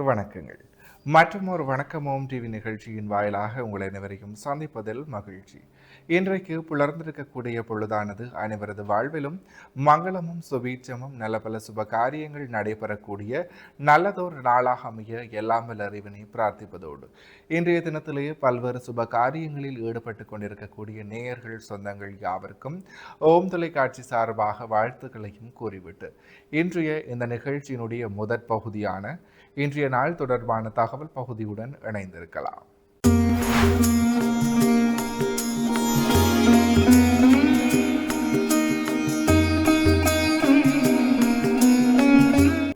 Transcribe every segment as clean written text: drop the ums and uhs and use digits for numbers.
வணக்கங்கள். மற்றும் ஒரு வணக்கம் ஓம் டிவி நிகழ்ச்சியின் வாயிலாக உங்களை அனைவரையும் சந்திப்பதில் மகிழ்ச்சி. இன்றைக்கு புலர்ந்திருக்கக்கூடிய பொழுதானது அனைவரது வாழ்விலும் மங்களமும் சுபீட்சமும் நல்ல பல சுப காரியங்கள் நடைபெறக்கூடிய நல்லதொரு நாளாக அமைய எல்லாம் வல்ல இறைவனை பிரார்த்திப்பதோடு இன்றைய தினத்திலேயே பல்வேறு சுப காரியங்களில் ஈடுபட்டு கொண்டிருக்கக்கூடிய நேயர்கள் சொந்தங்கள் யாவருக்கும் ஓம் தொலைக்காட்சி சார்பாக வாழ்த்துக்களையும் கூறிவிட்டு இன்றைய இந்த நிகழ்ச்சியினுடைய முதற் பகுதியான இன்றைய நாள் தொடர்பான தகவல் பகுதியுடன் இணைந்திருக்கலாம்.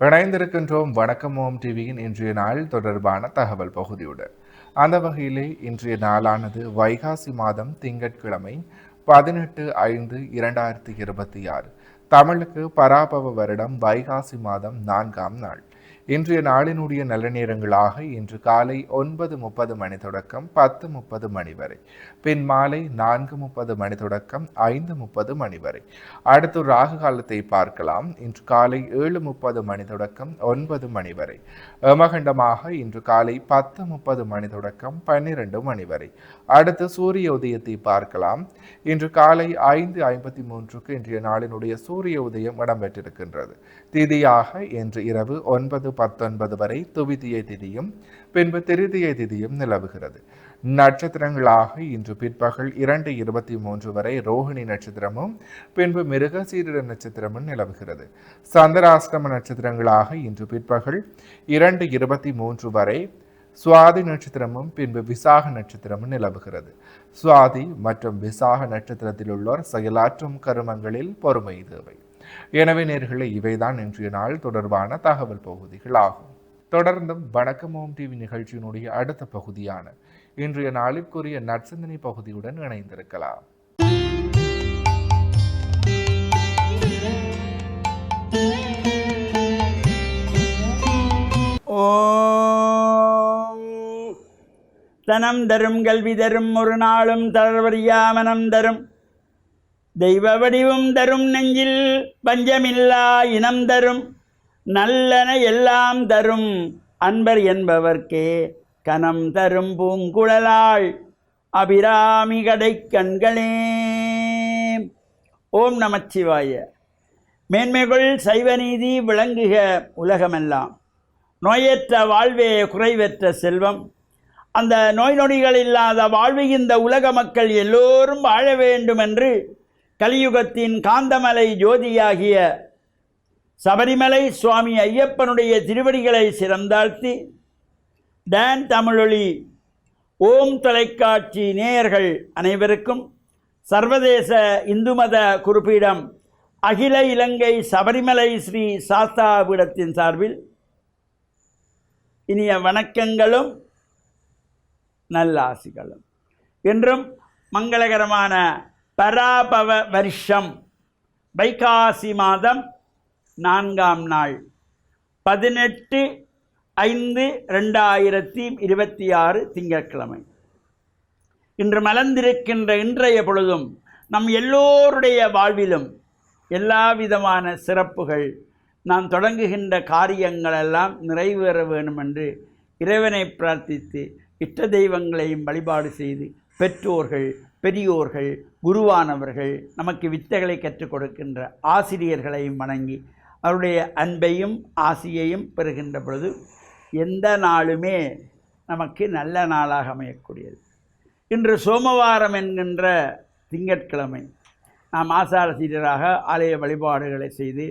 இணைந்திருக்கின்றோம் வணக்கம் ஓம் டிவியின் இன்றைய நாள் தொடர்பான தகவல் பகுதியுடன். அந்த வகையிலே இன்றைய நாளானது வைகாசி மாதம் திங்கட்கிழமை 18/5/2026 தமிழுக்கு பராபவ வருடம் வைகாசி மாதம் 4ஆம் நாள். இன்றைய நாளினுடைய நல்ல நேரங்களாக இன்று காலை 9:30 மணி தொடக்கம் 10:30 மணி வரை, பின் மாலை 4:30 மணி தொடக்கம் 5:30 மணி வரை. அடுத்து ராகு காலத்தை பார்க்கலாம். இன்று காலை 7:30 மணி தொடக்கம் 9 மணி வரை. யமகண்டமாக இன்று காலை 10:30 மணி தொடக்கம் 12 மணி வரை. அடுத்து சூரிய உதயத்தை பார்க்கலாம். இன்று காலை 5:53க்கு இன்றைய நாளினுடைய சூரிய உதயம் இடம்பெற்றிருக்கின்றது. திதியாக இன்று இரவு 9:19 வரை துவிதியை திதியும் பின்பு திருதியை திதியும் நிலவுகிறது. நட்சத்திரங்களாக இன்று பிற்பகல் 2:23 வரை ரோஹிணி நட்சத்திரமும் பின்பு மிருகசீரிட நட்சத்திரமும் நிலவுகிறது. சந்திராஷ்டம நட்சத்திரங்களாக இன்று பிற்பகல் 2:23 வரை சுவாதி நட்சத்திரமும் பின்பு விசாக நட்சத்திரமும் நிலவுகிறது. சுவாதி மற்றும் விசாக நட்சத்திரத்தில் உள்ளோர் செயலாற்றும் கருமங்களில் பொறுமை தேவை. எனவே நேர்களே, இவைதான் இன்றைய நாள் தொடர்பான தகவல் பகுதிகள் ஆகும். தொடர்ந்தும் வணக்கம் ஓம் டிவி நிகழ்ச்சியினுடைய அடுத்த பகுதியான இன்றைய நாளிற்குரிய நற்சிந்தனை பகுதியுடன் இணைந்திருக்கலாம். தனம் தரும் கல்வி தரும் ஒரு நாளும் தளர்வறியா மனம் தரும் தெய்வ வடிவும் தரும் நெஞ்சில் பஞ்சமில்லா இனம் தரும் நல்லன எல்லாம் தரும் அன்பர் என்பவர்க்கே கனம் தரும் பூங்குழலாள் அபிராமி கடை கண்களே. ஓம் நமச்சிவாய. மேன்மைகள் சைவநீதி விளங்குக உலகமெல்லாம். நோயற்ற வாழ்வே குறைவற்ற செல்வம். அந்த நோய் நொடிகள் இல்லாத வாழ்வு இந்த உலக மக்கள் எல்லோரும் வாழ வேண்டும் என்று கலியுகத்தின் காந்தமலை ஜோதியாகிய சபரிமலை சுவாமி ஐயப்பனுடைய திருவடிகளை சிறந்தாழ்த்தி டான் தமிழொலி ஓம் தொலைக்காட்சி நேயர்கள் அனைவருக்கும் சர்வதேச இந்து மத குறிப்பீடம் அகில இலங்கை சபரிமலை ஸ்ரீ சாஸ்தா பீடத்தின் சார்பில் இனிய வணக்கங்களும் நல்லாசிகளும். என்றும் மங்களகரமான பராபவ வருஷம் வைகாசி மாதம் 4ஆம் நாள் 18/5/2026 திங்கட்கிழமை. இன்று மலர்ந்திருக்கின்ற இன்றைய பொழுதும் நம் எல்லோருடைய வாழ்விலும் எல்லா விதமான சிறப்புகள், நாம் தொடங்குகின்ற காரியங்களெல்லாம் நிறைவேற வேண்டும் என்று இறைவனை பிரார்த்தித்து இஷ்ட தெய்வங்களையும் வழிபாடு செய்து பெற்றோர்கள், பெரியோர்கள், குருவானவர்கள், நமக்கு வித்தைகளை கற்றுக் கொடுக்கின்ற ஆசிரியர்களையும் வணங்கி அவருடைய அன்பையும் ஆசியையும் பெறுகின்ற பொழுது எந்த நாளுமே நமக்கு நல்ல நாளாக அமையக்கூடியது. இன்று சோமவாரம் என்கின்ற திங்கட்கிழமை நாம் ஆசாரசீரராக ஆலய வழிபாடுகளை செய்து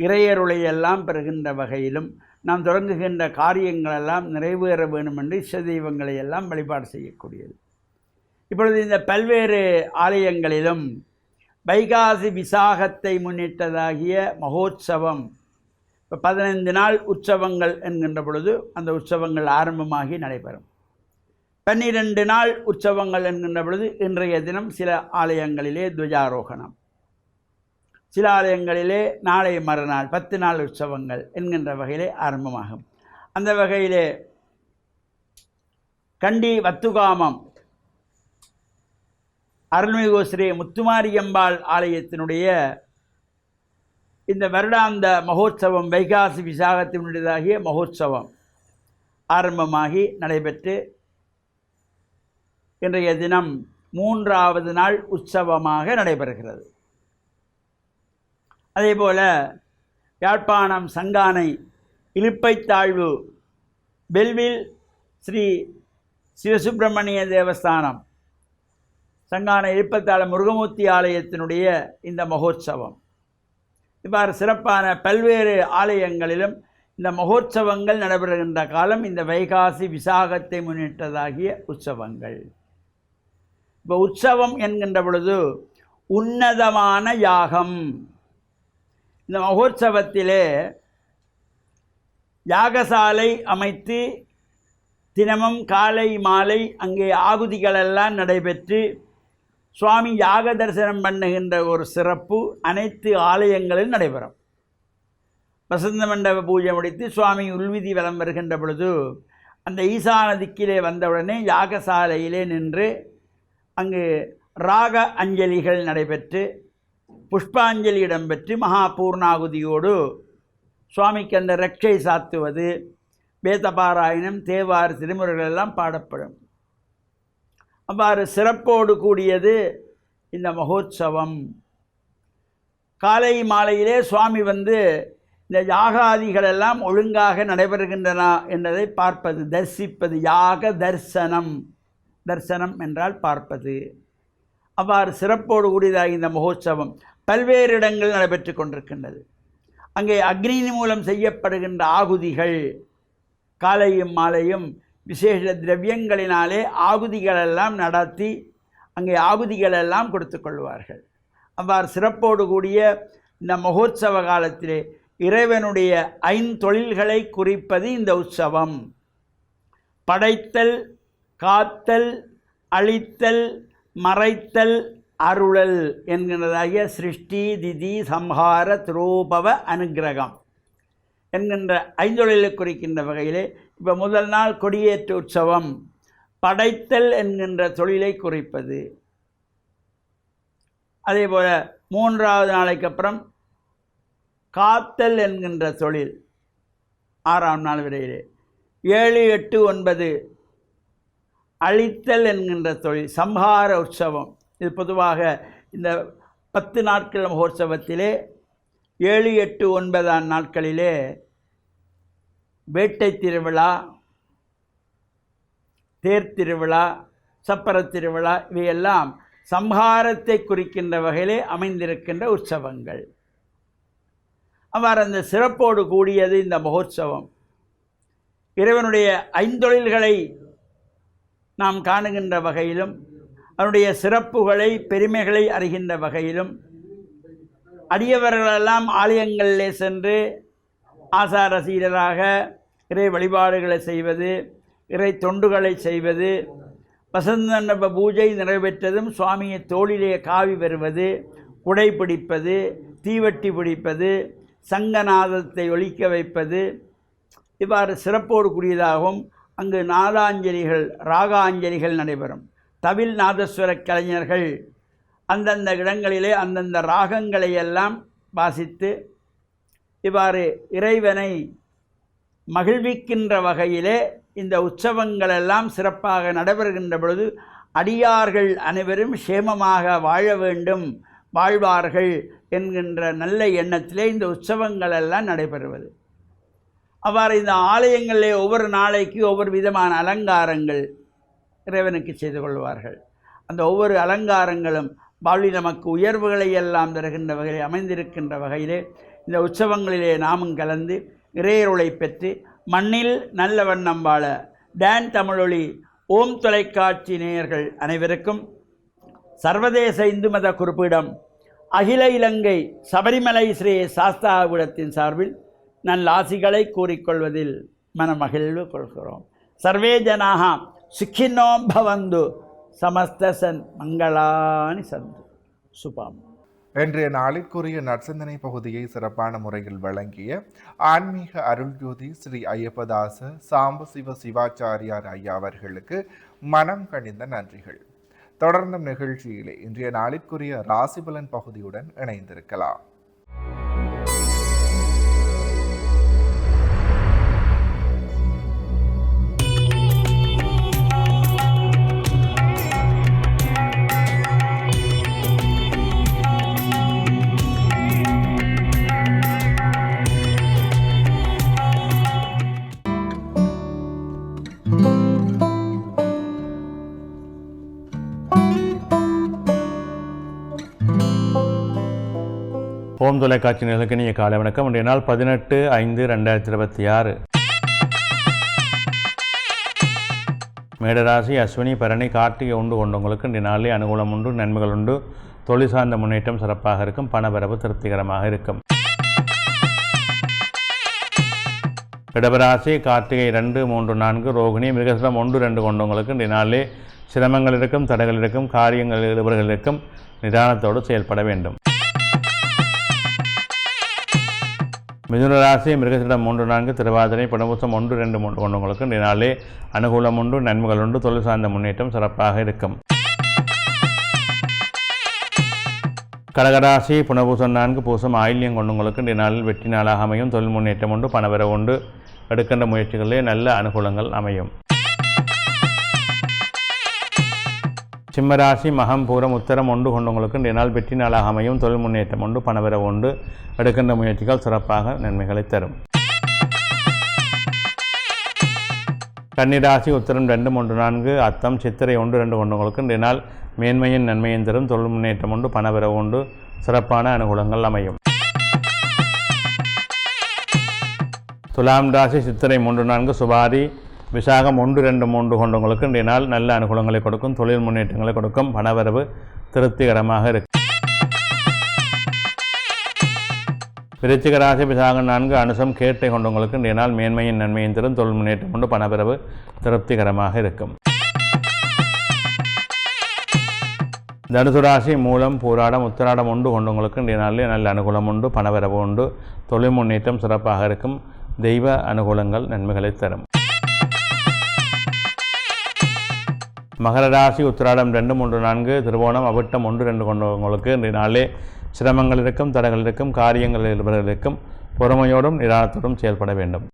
இறையருளையெல்லாம் பெறுகின்ற வகையிலும் நாம் தொடங்குகின்ற காரியங்களெல்லாம் நிறைவேற வேண்டும் என்று இஷ்ட தெய்வங்களை எல்லாம் வழிபாடு செய்யக்கூடியது. இப்பொழுது இந்த பல்வேறு ஆலயங்களிலும் வைகாசி விசாகத்தை முன்னிட்டதாகிய மகோத்சவம், இப்போ 15 நாள் உற்சவங்கள் என்கின்ற பொழுது அந்த உற்சவங்கள் ஆரம்பமாகி நடைபெறும். 12 நாள் உற்சவங்கள் என்கின்ற பொழுது இன்றைய தினம் சில ஆலயங்களிலே துவஜாரோகணம், சில ஆலயங்களிலே நாளை மறுநாள் 10 நாள் உற்சவங்கள் என்கின்ற வகையிலே ஆரம்பமாகும். அந்த வகையிலே கண்டி வத்துகாமம் அருள்மிகு ஸ்ரீ முத்துமாரியம்பாள் ஆலயத்தினுடைய இந்த வருடாந்த மகோத்சவம் வைகாசி விசாகத்தினுடையதாகிய மகோத்சவம் ஆரம்பமாகி நடைபெற்று இன்றைய தினம் 3வது நாள் உற்சவமாக நடைபெறுகிறது. அதேபோல் யாழ்ப்பாணம் சங்கானை இலுப்பைத்தாழ்வு பெல்வில் ஸ்ரீ சிவசுப்பிரமணிய தேவஸ்தானம் சங்கான இலுப்பைத்தாழ் முருகமூர்த்தி ஆலயத்தினுடைய இந்த மகோற்சவம், இவ்வாறு சிறப்பான பல்வேறு ஆலயங்களிலும் இந்த மகோற்சவங்கள் நடைபெறுகின்ற காலம் இந்த வைகாசி விசாகத்தை முன்னிட்டதாகிய உற்சவங்கள். இப்போ உற்சவம் என்கின்ற பொழுது உன்னதமான யாகம். இந்த மகோற்சவத்திலே யாகசாலை அமைத்து தினமும் காலை மாலை அங்கே ஆகுதிகளெல்லாம் நடைபெற்று சுவாமி யாக தரிசனம் பண்ணுகின்ற ஒரு சிறப்பு அனைத்து ஆலயங்களில் நடைபெறும். வசந்த மண்டப பூஜை முடித்து சுவாமி உள்விதி வலம் வருகின்ற பொழுது அந்த ஈசான திக்கிலே வந்தவுடனே யாகசாலையிலே நின்று அங்கு ராக அஞ்சலிகள் நடைபெற்று புஷ்பாஞ்சலி இடம்பெற்று மகா பூர்ணாகுதியோடு சுவாமிக்கு அந்த ரட்சை சாத்துவது, வேதபாராயணம், தேவார், திருமுறைகள் எல்லாம் பாடப்படும். அவ்வாறு சிறப்போடு கூடியது இந்த மகோற்சவம். காலை மாலையிலே சுவாமி வந்து இந்த யாகாதிகளெல்லாம் ஒழுங்காக நடைபெறுகின்றன என்பதை பார்ப்பது, தரிசிப்பது. யாக தரிசனம், தரிசனம் என்றால் பார்ப்பது. அவ்வாறு சிறப்போடு கூடியதாக இந்த மகோற்சவம் பல்வேறு இடங்கள் நடைபெற்று கொண்டிருக்கின்றது. அங்கே அக்னி மூலம் செய்யப்படுகின்ற ஆகுதிகள் காலையும் மாலையும் விசேஷ திரவியங்களினாலே ஆகுதிகளெல்லாம் நடத்தி அங்கே ஆகுதிகளெல்லாம் கொடுத்து கொள்வார்கள். அவ்வாறு சிறப்போடு கூடிய இந்த மகோற்சவ காலத்திலே இறைவனுடைய 5 தொழில்களை குறிப்பது இந்த உற்சவம். படைத்தல், காத்தல், அழித்தல், மறைத்தல், அருளல் என்கின்றதாகிய சிருஷ்டி, திதி, சம்ஹார, திரோபவ, அனுக்கிரகம் என்கின்ற 5 தொழிலை குறிக்கின்ற வகையிலே இப்போ முதல் நாள் கொடியேற்று உற்சவம் படைத்தல் என்கின்ற தொழிலை குறிப்பது. அதே போல் 3வது நாளைக்கு அப்புறம் காத்தல் என்கின்ற தொழில் 6ஆம் நாள் வரையிலே. 7, 8, 9 அழித்தல் என்கின்ற தொழில் சம்ஹார உற்சவம். இது பொதுவாக இந்த 10 நாட்கள் மகோற்சவத்திலே 7, 8, 9ஆம் நாட்களிலே வேட்டை திருவிழா, தேர் திருவிழா, சப்பர திருவிழா இவையெல்லாம் சம்ஹாரத்தை குறிக்கின்ற வகையிலே அமைந்திருக்கின்ற உற்சவங்கள். அவ்வாறு அந்த சிறப்போடு கூடியது இந்த மகோற்சவம். இறைவனுடைய 5 தொழில்களை நாம் காணுகின்ற வகையிலும் அவருடைய சிறப்புகளை பெருமைகளை அறிகின்ற வகையிலும் அடியவர்களெல்லாம் ஆலயங்களிலே சென்று ஆசார சீடராக இறை வழிபாடுகளை செய்வது, இறை தொண்டுகளை செய்வது, வசந்த மண்டப பூஜை நிறைவேற்றதும் சுவாமியை தோளிலே காவி வருவது, குடை பிடிப்பது, தீவட்டி பிடிப்பது, சங்கநாதத்தை ஒலிக்க வைப்பது, இவ்வாறு சிறப்போடு கூடியதாகவும் அங்கு நாதாஞ்சலிகள், ராகாஞ்சலிகள் நடைபெறும். தவில் நாதஸ்வர கலைஞர்கள் அந்தந்த இடங்களிலே அந்தந்த ராகங்களை எல்லாம் வாசித்து இவ்வாறு இறைவனை மகிழ்விக்கின்ற வகையிலே இந்த உற்சவங்களெல்லாம் சிறப்பாக நடைபெறுகின்ற பொழுது அடியார்கள் அனைவரும் சேமமாக வாழ வேண்டும், வாழ்வார்கள் என்கின்ற நல்ல எண்ணத்திலே இந்த உற்சவங்களெல்லாம் நடைபெறுவது. அவ்வாறு இந்த ஆலயங்களிலே ஒவ்வொரு நாளைக்கு ஒவ்வொரு விதமான அலங்காரங்கள் இறைவனுக்கு செய்து கொள்வார்கள். அந்த ஒவ்வொரு அலங்காரங்களும் வாழ்வில் நமக்கு உயர்வுகளை எல்லாம் தருகின்ற வகையில் அமைந்திருக்கின்ற வகையிலே இந்த உற்சவங்களிலே நாமும் கலந்து இறையருளை பெற்று மண்ணில் நல்ல வண்ணம் வாழ டான் தமிழொலி ஓம் தொலைக்காட்சி நேயர்கள் அனைவருக்கும் சர்வதேச இந்து மத குறிப்பிடம் அகில இலங்கை சபரிமலை ஸ்ரீ சாஸ்தாபுரத்தின் சார்பில் நல்லாசிகளை கூறிக்கொள்வதில் மனமகிழ்வு கொள்கிறோம். சர்வே ஜனாக சுக்கினோ பவந்து சமஸ்தசன் மங்களானி சந்து சுபாம். இன்றைய நாளிற்குரிய நற்சிந்தனை பகுதியை சிறப்பான முறையில் வழங்கிய ஆன்மீக அருள்ஜோதி ஸ்ரீ ஐயப்பதாச சாம்பசிவ சிவாச்சாரியார் ஐயா அவர்களுக்கு மனம் கனிந்த நன்றிகள். தொடர்ந்தும் நிகழ்ச்சியிலே இன்றைய நாளிற்குரிய ராசிபலன் பகுதியுடன் இணைந்திருக்கலாம். ஓம் தொலைக்காட்சி நிகழ்ச்சிக்கு இனிய காலை வணக்கம். இன்றைய நாள் 18/5/2026. மேடராசி, அஸ்வினி, பரணி, கார்த்திகை உண்டு கொண்டவங்களுக்கு இன்றைய நாளிலே அனுகூலம் உண்டு, நன்மைகள் உண்டு, தொழில் சார்ந்த முன்னேற்றம் சிறப்பாக இருக்கும், பணவரவு திருப்திகரமாக இருக்கும். இடபராசி, கார்த்திகை 2, 3, 4, ரோகிணி, மிருகசிரம் 1, 2 கொண்டவங்களுக்கு இன்றைய நாளிலே சிரமங்கள் இருக்கும், தடைகள் இருக்கும், காரியங்கள் இவர்கள் இருக்கும், நிதானத்தோடு செயல்பட வேண்டும். மிதுனராசி, மிருகசிடம் 3, 4, திருவாதிரை, புனர்பூசம் 1, 2, 3 கொண்டவங்களுக்கு இன்றைய நாளிலே அனுகூலம் உண்டு, நன்மைகள் உண்டு, தொழில் சார்ந்த முன்னேற்றம் சிறப்பாக இருக்கும். கடகராசி, புனர்பூசம் 4, பூசம், ஆயில்யம் கொண்டவங்களுக்கு இன்றைய நாளில் வெற்றி நாளாக அமையும், தொழில் முன்னேற்றம் உண்டு, பணவரவு உண்டு, எடுக்கின்ற முயற்சிகளிலே நல்ல அனுகூலங்கள் அமையும். சிம்மராசி, மகம், பூரம், உத்தரம் 1 கொண்டவங்களுக்கு இன்றைய நாள் வெற்றி நாளாக அமையும், தொழில் முன்னேற்றம் உண்டு, பணவரவு உண்டு, எடுக்கின்ற முயற்சிகள் சிறப்பாக நன்மைகளை தரும். கன்னிராசி, உத்தரம் 2, 3, 4, அத்தம், சித்திரை 1, 2 கொண்டவங்களுக்கு இன்றைய நாள் மேன்மையின் நன்மையின் தரும், தொழில் முன்னேற்றம் உண்டு, பணவரவு உண்டு, சிறப்பான அனுகூலங்கள் அமையும். துலாம் ராசி, சித்திரை 3, 4, சுபாரி, விசாகம் 1, 2, 3 கொண்டவங்களுக்கு இன்றைய நாள் நல்ல அனுகூலங்களை கொடுக்கும், தொழில் முன்னேற்றங்களை கொடுக்கும், பணவரவு திருப்திகரமாக இருக்கும். விருச்சிக ராசி, விசாகம் 4, அனுசம், கேட்டை கொண்டவங்களுக்கு இன்றைய நாள் மேன்மையின் நன்மையின் தரும், தொழில் முன்னேற்றம் கொண்டு பணவரவு திருப்திகரமாக இருக்கும். தனுசு ராசி, மூலம், பூராடம், உத்திராடம் 1 கொண்டவங்களுக்கு இன்றைய நாளிலே நல்ல அனுகூலம் உண்டு, பணவரவு உண்டு, தொழில் முன்னேற்றம் சிறப்பாக இருக்கும், தெய்வ அனுகூலங்கள் நன்மைகளை தரும். மகர ராசி, உத்திராடம் 2, 3, 4, திருவோணம், அவிட்டம் 1, 2 கொண்டவங்களுக்கு இன்றைய நாளிலே சிரமங்கள் இருக்கும், தடைகள் இருக்கும், காரியங்கள் இருக்கும், பொறுமையோடும் நிதானத்தோடும் செயல்பட வேண்டும்.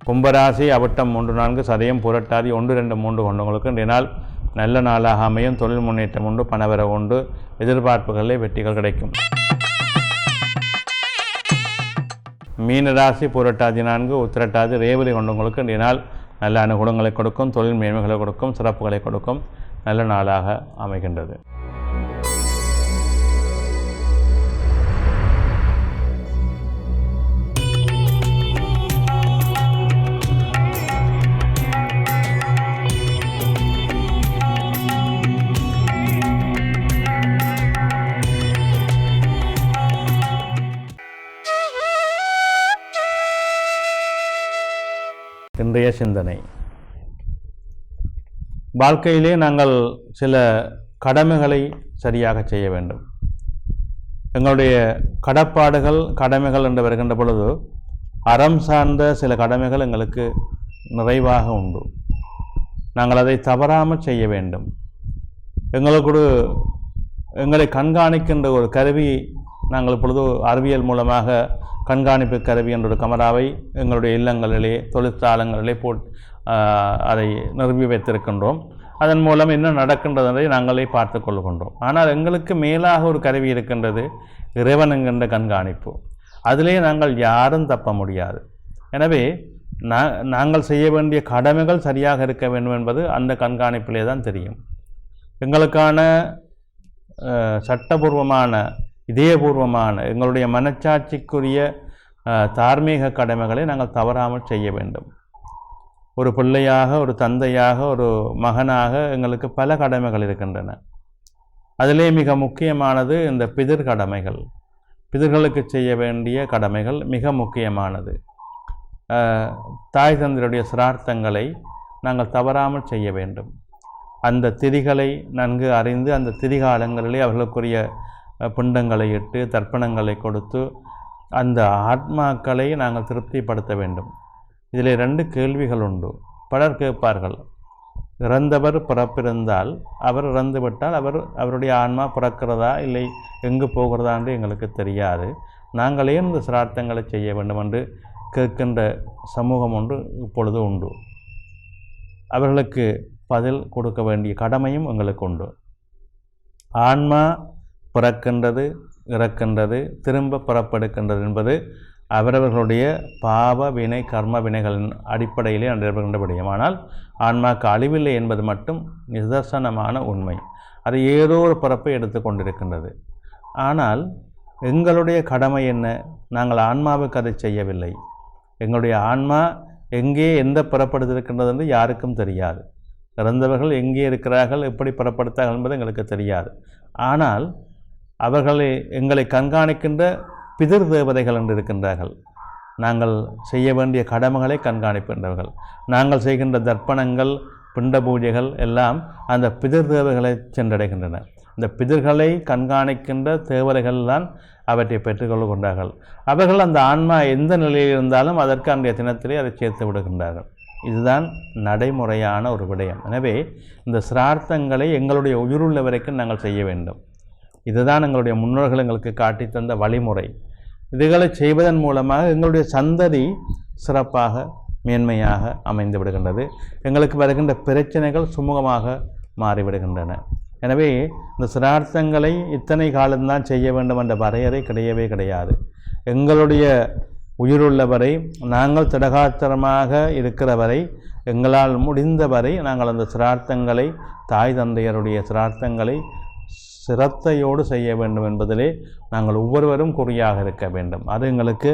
கும்பராசி, அவிட்டம் 3, 4, சதயம், புரட்டாதி 1, 2, 3 கொண்டவங்களுக்கு இன்றைய நாள் நல்ல நாளாக அமையும், தொழில் முன்னேற்றம் உண்டு, பணவரவு உண்டு, எதிர்பார்ப்புகளிலே வெற்றிகள் கிடைக்கும். மீனராசி, புரட்டாதி 4, உத்திரட்டாதி, ரேவதி கொண்டவங்களுக்கு இன்றைய நாள் நல்ல அனுகூலங்களை கொடுக்கும், தொழில் மேன்மைகளை கொடுக்கும், சிறப்புகளை கொடுக்கும், நல்ல நாளாக அமைகின்றது. இன்றைய சிந்தனை. வாழ்க்கையிலே நாங்கள் சில கடமைகளை சரியாக செய்ய வேண்டும். எங்களுடைய கடமைகள் என்று வருகின்ற பொழுது அறம் சார்ந்த சில கடமைகள் எங்களுக்கு நிறைவாக உண்டு. நாங்கள் அதை தவறாமல் செய்ய வேண்டும். எங்களை கண்காணிக்கின்ற ஒரு கருவி நாங்கள் இப்பொழுது அறிவியல் மூலமாக கண்காணிப்பு கருவி என்ற ஒரு கமராவை எங்களுடைய இல்லங்களிலே, தொழிற்சாலங்களிலே அதை நிறுவி வைத்திருக்கின்றோம். அதன் மூலம் என்ன நடக்கின்றதை நாங்களே பார்த்து கொள்கின்றோம். ஆனால் எங்களுக்கு மேலாக ஒரு கருவி இருக்கின்றது, இறைவன் என்கின்ற கண்காணிப்பு. அதிலே நாங்கள் யாரும் தப்ப முடியாது. எனவே நாங்கள் செய்ய வேண்டிய கடமைகள் சரியாக இருக்க வேண்டும் என்பது அந்த கண்காணிப்பிலே தான் தெரியும். எங்களுக்கான சட்டபூர்வமான, இதயபூர்வமான, எங்களுடைய மனச்சாட்சிக்குரிய தார்மீக கடமைகளை நாங்கள் தவறாமல் செய்ய வேண்டும். ஒரு பிள்ளையாக, ஒரு தந்தையாக, ஒரு மகனாக எங்களுக்கு பல கடமைகள் இருக்கின்றன. அதிலே மிக முக்கியமானது இந்த பிதிர் கடமைகள். பிதிர்களுக்கு செய்ய வேண்டிய கடமைகள் மிக முக்கியமானது. தாய் தந்தையுடைய சிரார்த்தங்களை நாங்கள் தவறாமல் செய்ய வேண்டும். அந்த திதிகளை நன்கு அறிந்து அந்த திதிகாலங்களிலே அவர்களுக்குரிய பிண்டங்களை இட்டு, தர்ப்பணங்களை கொடுத்து அந்த ஆத்மாக்களை நாங்கள் திருப்திப்படுத்த வேண்டும். இதில் 2 கேள்விகள் உண்டு. பலர் கேட்பார்கள், இறந்தவர் பிறப்பிருந்தால், அவர் இறந்துவிட்டால் அவருடைய ஆன்மா பிறக்கிறதா இல்லை எங்கு போகிறதா என்று எங்களுக்கு தெரியாது, நாங்கள் ஏன் இந்த சிரார்த்தங்களை செய்ய வேண்டும் என்று கேட்கின்ற சமூகம் ஒன்று இப்பொழுது உண்டு. அவர்களுக்கு பதில் கொடுக்க வேண்டிய கடமையும் எங்களுக்கு உண்டு. ஆன்மா பிறக்கின்றது, இறக்கின்றது, திரும்ப பிறப்பெடுக்கின்றது என்பது அவரவர்களுடைய பாவ வினை கர்ம வினைகளின் அடிப்படையிலே நடைபெறுகின்ற விடயம். ஆனால் ஆன்மாக்கு அழிவில்லை என்பது மட்டும் நிதர்சனமான உண்மை. அது ஏதோ ஒரு பிறப்பை எடுத்து கொண்டிருக்கின்றது. ஆனால் எங்களுடைய கடமை என்ன? நாங்கள் ஆன்மாவுக்கு அதை செய்யவில்லை. எங்களுடைய ஆன்மா எங்கே எந்த பிறப்படுத்திருக்கின்றது என்று யாருக்கும் தெரியாது. இறந்தவர்கள் எங்கே இருக்கிறார்கள், எப்படி புறப்படுத்தார்கள் என்பது எங்களுக்கு தெரியாது. ஆனால் அவர்களை எங்களை கண்காணிக்கின்ற பிதிர் தேவதைகள் என்று இருக்கின்றார்கள். நாங்கள் செய்ய வேண்டிய கடமைகளை கண்காணிக்கின்றவர்கள். நாங்கள் செய்கின்ற தர்ப்பணங்கள், பிண்ட பூஜைகள் எல்லாம் அந்த பிதிர் தேவதைகளை சென்றடைகின்றன. இந்த பிதிர்களை கண்காணிக்கின்ற தேவதைகள் தான் அவற்றை பெற்றுக்கொள்கின்றார்கள். அவர்கள் அந்த ஆன்மா எந்த நிலையில் இருந்தாலும் அதற்கு அன்றைய தினத்திலே அதை சேர்த்து விடுகின்றார்கள். இதுதான் நடைமுறையான ஒரு விடயம். எனவே இந்த சிரார்த்தங்களை எங்களுடைய உயிருள்ள வரைக்கும் நாங்கள் செய்ய வேண்டும். இதுதான் எங்களுடைய முன்னோர்கள் எங்களுக்கு காட்டி தந்த வழிமுறை. இதுகளை செய்வதன் மூலமாக எங்களுடைய சந்ததி சிறப்பாக மேன்மையாக அமைந்து விடுகின்றது. எங்களுக்கு வருகின்ற பிரச்சனைகள் சுமூகமாக மாறிவிடுகின்றன. எனவே இந்த சிரார்த்தங்களை இத்தனை காலம்தான் செய்ய வேண்டும் என்ற வரையறை கிடையவே கிடையாது. எங்களுடைய உயிருள்ளவரை, நாங்கள் திடகாத்திரமாக இருக்கிறவரை, எங்களால் முடிந்தவரை நாங்கள் அந்த சிரார்த்தங்களை, தாய் தந்தையருடைய சிரார்த்தங்களை சிரத்தையோடு செய்ய வேண்டும் என்பதிலே நாங்கள் ஒவ்வொருவரும் குறியாக இருக்க வேண்டும். அது எங்களுக்கு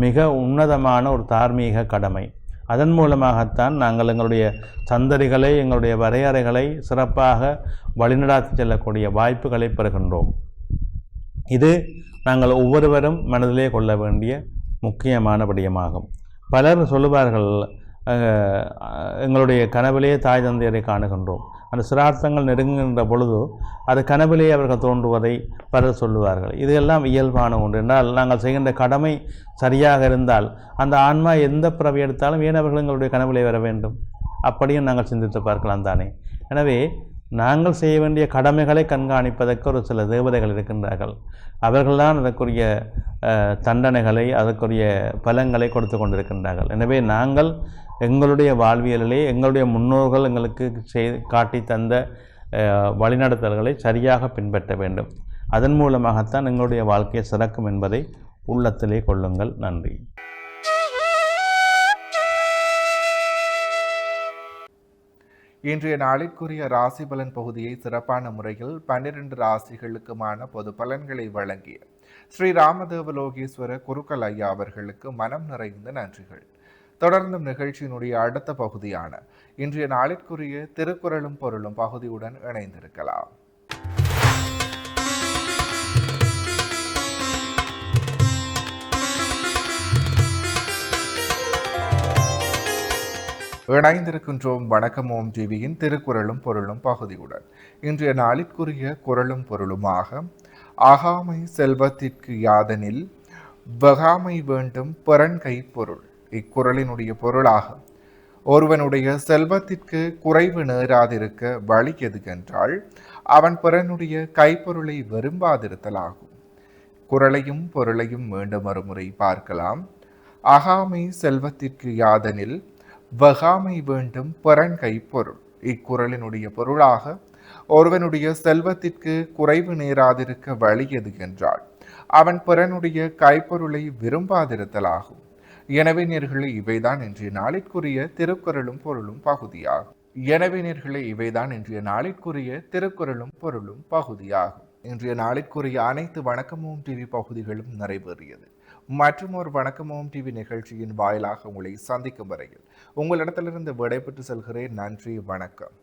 மிக உன்னதமான ஒரு தார்மீக கடமை. அதன் மூலமாகத்தான் நாங்கள் எங்களுடைய சந்ததிகளை, எங்களுடைய வரையறைகளை சிறப்பாக வழிநடாத்தி செல்லக்கூடிய வாய்ப்புகளை பெறுகின்றோம். இது நாங்கள் ஒவ்வொருவரும் மனதிலே கொள்ள வேண்டிய முக்கியமான விடயமாகும். பலர் சொல்லுவார்கள், எங்களுடைய கனவிலே தாய் தந்தையரை காணுகின்றோம். அந்த சிரார்த்தங்கள் நெருங்குகின்ற பொழுது அது கனவிலே அவர்கள் தோன்றுவதை பலர் சொல்லுவார்கள். இதெல்லாம் இயல்பான ஒன்று. என்றால் நாங்கள் செய்கின்ற கடமை சரியாக இருந்தால் அந்த ஆன்மா எந்த பிறவி எடுத்தாலும் ஏன் அவர்கள் எங்களுடைய கனவிலே வர வேண்டும்? அப்படியும் நாங்கள் சிந்தித்து பார்க்கலாம் தானே. எனவே நாங்கள் செய்ய வேண்டிய கடமைகளை கண்காணிப்பதற்கு ஒரு சில தேவதைகள் இருக்கின்றார்கள். அவர்கள்தான் அதற்குரிய தண்டனைகளை, அதற்குரிய பலங்களை கொடுத்து கொண்டிருக்கின்றார்கள். எனவே நாங்கள் எங்களுடைய வாழ்வியலிலே எங்களுடைய முன்னோர்கள் எங்களுக்கு காட்டி தந்த வழிநடத்தல்களை சரியாக பின்பற்ற வேண்டும். அதன் மூலமாகத்தான் எங்களுடைய வாழ்க்கை சிறக்கும் என்பதை உள்ளத்திலே கொள்ளுங்கள். நன்றி. இன்றைய நாளிற்குரிய ராசி பலன் பகுதியை சிறப்பான முறையில் 12 ராசிகளுக்குமான பொது பலன்களை வழங்கிய ஸ்ரீ ராமதேவலோகேஸ்வர குருக்கள் ஐயா அவர்களுக்கு மனம் நிறைந்த நன்றிகள். தொடர்ந்தும் நிகழ்ச்சியினுடைய அடுத்த பகுதியான இன்றைய நாளிற்குரிய திருக்குறளும் பொருளும் பகுதியுடன் இணைந்திருக்கலாம். இணைந்திருக்கின்றோம் வணக்கம் ஓம் டிவியின் திருக்குறளும் பொருளும் பகுதியுடன். இன்றைய நாளிற்குரிய குறளும் பொருளுமாக, ஆகாமை செல்வத்திற்கு யாதனில் வகாமை வேண்டும் பிறன் கை பொருள். இக்குறளினுடைய பொருளாக, ஒருவனுடைய செல்வத்திற்கு குறைவு நேராதிருக்க வழி எதுகென்றால் அவன் பிறனுடைய கைப்பொருளை விரும்பாதிருத்தலாகும். குறளையும் பொருளையும் மீண்டும் மறுமுறை பார்க்கலாம். ஆகாமை செல்வத்திற்கு யாதனில் வகாமை வேண்டும் பிறன் கைப்பொருள். இக்குறளினுடைய பொருளாக, ஒருவனுடைய செல்வத்திற்கு குறைவு நேராதிருக்க வழி எதுகென்றால் அவன் பிறனுடைய கைப்பொருளை விரும்பாதிருத்தலாகும். எனவே நேர்களே, இவைதான் இன்றைய நாளிற்குரிய திருக்குறளும் பொருளும் பகுதியாகும். இன்றைய நாளிற்குரிய அனைத்து வணக்கமோம் டிவி பகுதிகளும் நிறைவேறியது. மற்றும் ஒரு வணக்கமோம் டிவி நிகழ்ச்சியின் வாயிலாக உங்களை சந்திக்கும் வரையில் உங்களிடத்திலிருந்து விடைபெற்று செல்கிறேன். நன்றி, வணக்கம்.